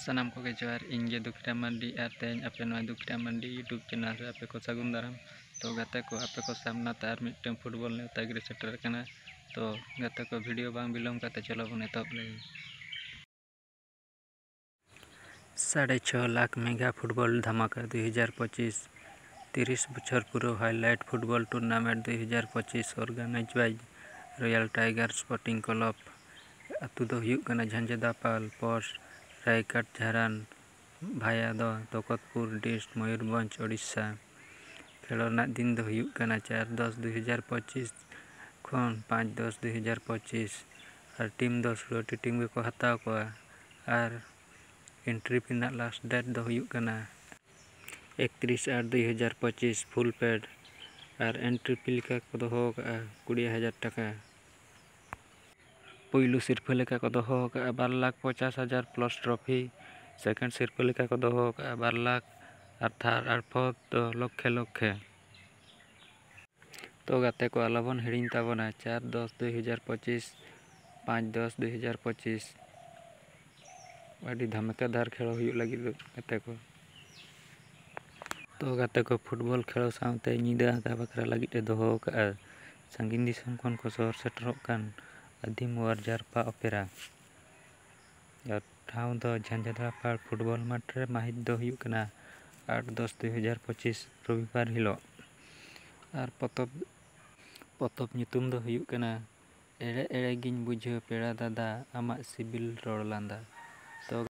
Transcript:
सानाम को जोहार इंगे दुखिरा मंडी और तेज आपे दुखिरा मंडी यूट्यूब चैनल रे आपे को सगुन दाराम। तो गाते को आपे को सामना तार मिट्टन फुटबॉल नेता गिरी सेटर कना। तो गाते को वीडियो बांग बिलोम करते चलो बन एतब ले 6.5 लाख मेगा फुटबॉल धमाका 2025 30 बछर पूरा highlight football tournament 2025 organise by royal tiger sporting club अतु दो हुयुग कना झंझेदापाल पोस्ट रायकाट झारान भाया दो तकतपुर डिस्ट मयूरभंज ओडिशा। खेलोना दिन दो हुयुग कना 4-10-2025 खन 5-10-2025 और टीम दो 16 टीम को हताव को और एंट्री फी लास्ट डेट दो हुयुग कना 31/8/2025 फुल पेड और एंट्री फी लेका को दो 20,000 टाका। पहलू सिरफा लेका को दो 2,50,000 प्लस ट्रॉफी। सेकंड सिरफा लेका को दो 2 लाख और थार और फोर्थ लक्षे लक्षे। तो गाते को आलाबन हिड़िन ताबना 4-10-2025 5-10-2025 अभी धमाकेदार खेल हुयुग लगी गाते को। तो गाते को फुटबॉल खेल साथे निदा आगा बकरा लगी दो संगीन दिसम खन को शहर सेटरों कान आदिम वार जारपा ओपेरा ठाव दो झंझेदापाल फुटबॉल माठ रे माहित दो हुयुग कना 8-10-2025 रविवार हिलो और पतब nyutum दो हुयुग कना एड़े एड़े गिन बुझाव पेड़ा दादा आमा सिबिल रोड़ लांदा। तो